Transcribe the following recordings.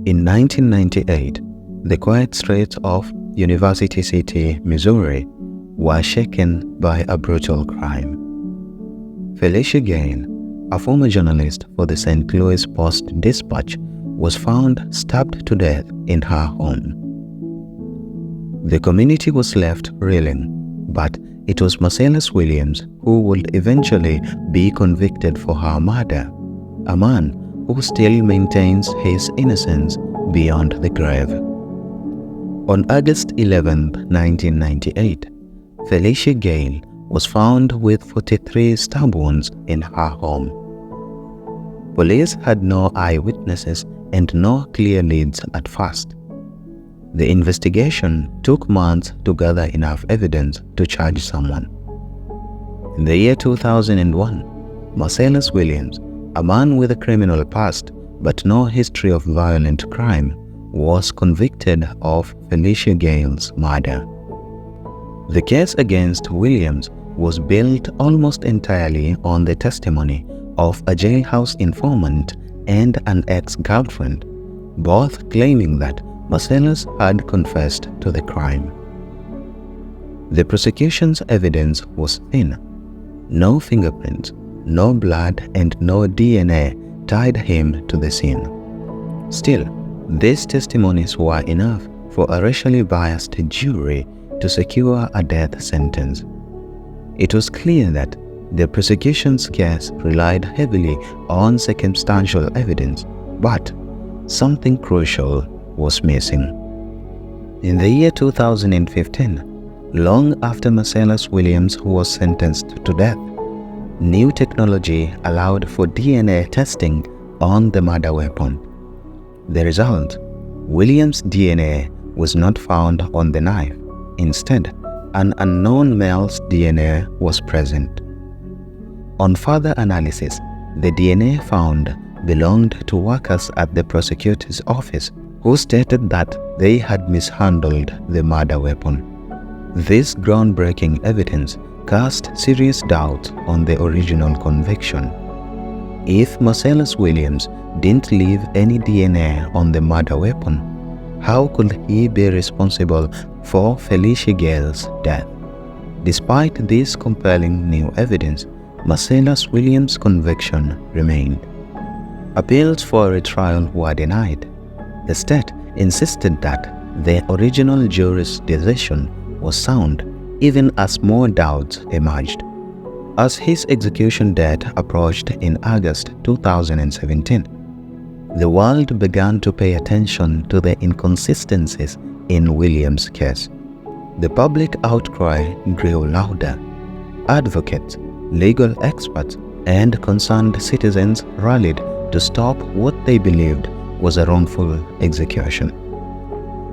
In 1998, the quiet streets of University City, Missouri, were shaken by a brutal crime. Felicia Gale, a former journalist for the St. Louis Post-Dispatch, was found stabbed to death in her home. The community was left reeling, but it was Marcellus Williams who would eventually be convicted for her murder, a man who still maintains his innocence beyond the grave. On August 11, 1998, Felicia Gale was found with 43 stab wounds in her home. Police had no eyewitnesses and no clear leads at first. The investigation took months to gather enough evidence to charge someone. In the year 2001, Marcellus Williams, a man with a criminal past but no history of violent crime, was convicted of Felicia Gale's murder. The case against Williams was built almost entirely on the testimony of a jailhouse informant and an ex-girlfriend, both claiming that Marcellus had confessed to the crime. The prosecution's evidence was thin. No fingerprints, no blood, and no DNA tied him to the scene. Still, these testimonies were enough for a racially biased jury to secure a death sentence. It was clear that the prosecution's case relied heavily on circumstantial evidence, but something crucial was missing. In the year 2015, long after Marcellus Williams was sentenced to death, new technology allowed for DNA testing on the murder weapon. The result: Williams' DNA was not found on the knife. Instead, an unknown male's DNA was present. On further analysis, the DNA found belonged to workers at the prosecutor's office who stated that they had mishandled the murder weapon. This groundbreaking evidence cast serious doubt on the original conviction. If Marcellus Williams didn't leave any DNA on the murder weapon, how could he be responsible for Felicia Gale's death? Despite this compelling new evidence, Marcellus Williams' conviction remained. Appeals for retrial were denied. The state insisted that the original jury's decision was sound, even as more doubts emerged. As his execution date approached in August 2017, the world began to pay attention to the inconsistencies in Williams' case. The public outcry grew louder. Advocates, legal experts, and concerned citizens rallied to stop what they believed was a wrongful execution.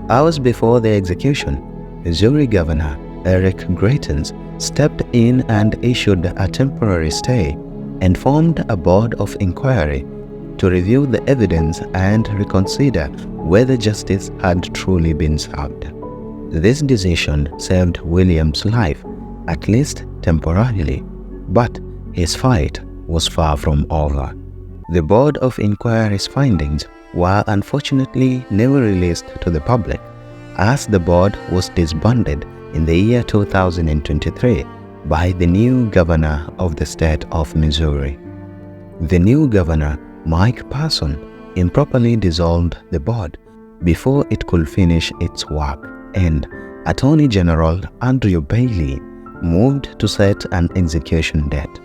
Hours before the execution, Missouri Governor Eric Greitens stepped in and issued a temporary stay and formed a board of inquiry to review the evidence and reconsider whether justice had truly been served. This decision saved Williams' life, at least temporarily, but his fight was far from over. The Board of Inquiry's findings were unfortunately never released to the public, as the board was disbanded in the year 2023 by the new governor of the state of Missouri. The new governor, Mike Parson, improperly dissolved the board before it could finish its work, and Attorney General Andrew Bailey moved to set an execution date.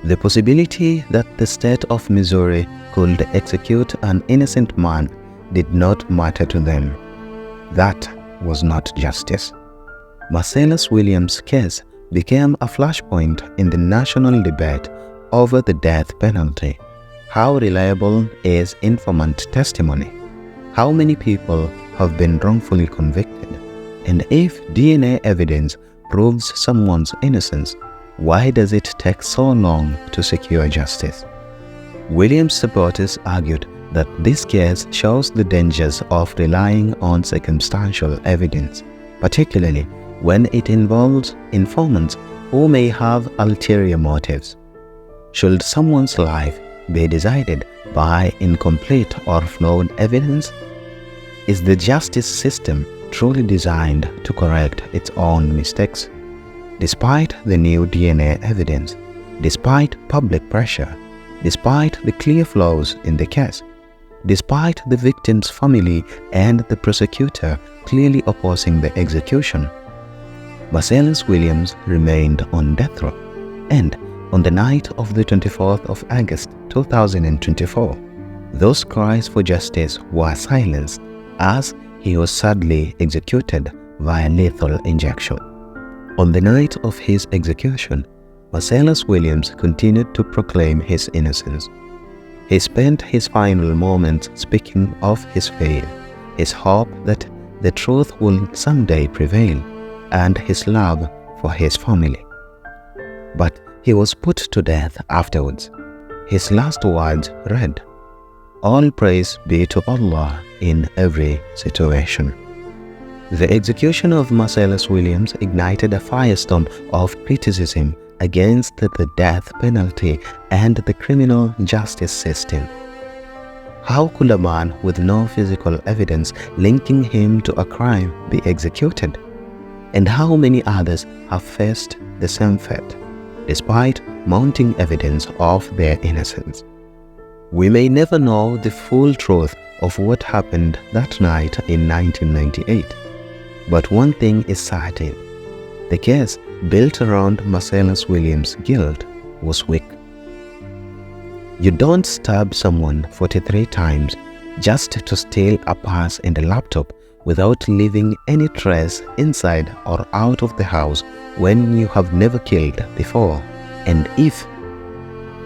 The possibility that the state of Missouri could execute an innocent man did not matter to them. That was not justice. Marcellus Williams' case became a flashpoint in the national debate over the death penalty. How reliable is informant testimony? How many people have been wrongfully convicted? And if DNA evidence proves someone's innocence, why does it take so long to secure justice? Williams' supporters argued that this case shows the dangers of relying on circumstantial evidence, particularly when it involves informants who may have ulterior motives. Should someone's life be decided by incomplete or flawed evidence? Is the justice system truly designed to correct its own mistakes? Despite the new DNA evidence, despite public pressure, despite the clear flaws in the case, despite the victim's family and the prosecutor clearly opposing the execution, Marcellus Williams remained on death row, and on the night of the 24th of August 2024, those cries for justice were silenced as he was sadly executed via lethal injection. On the night of his execution, Marcellus Williams continued to proclaim his innocence. He spent his final moments speaking of his faith, his hope that the truth will someday prevail, and his love for his family. But he was put to death afterwards. His last words read, "All praise be to Allah in every situation." The execution of Marcellus Williams ignited a firestorm of criticism against the death penalty and the criminal justice system. How could a man with no physical evidence linking him to a crime be executed? And how many others have faced the same fate, despite mounting evidence of their innocence? We may never know the full truth of what happened that night in 1998, but one thing is certain: the case built around Marcellus Williams' guilt was weak. You don't stab someone 43 times just to steal a purse and a laptop without leaving any trace inside or out of the house when you have never killed before. And if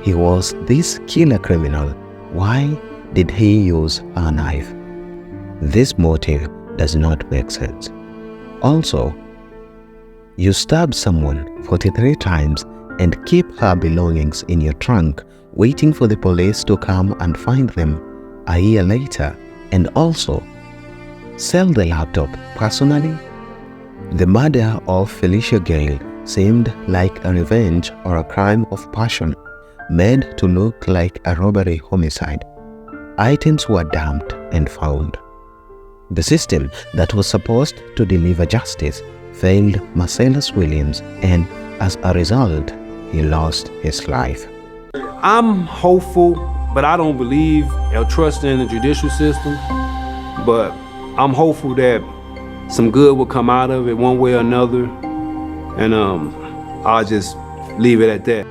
he was this killer criminal, why did he use a knife? This motive does not make sense. Also, you stab someone 43 times and keep her belongings in your trunk, waiting for the police to come and find them a year later, and also sell the laptop personally? The murder of Felicia Gale seemed like a revenge or a crime of passion, made to look like a robbery homicide. Items were dumped and found. The system that was supposed to deliver justice failed Marcellus Williams, and as a result, he lost his life. I'm hopeful, but I don't believe or trust in the judicial system. But I'm hopeful that some good will come out of it one way or another. And I'll just leave it at that.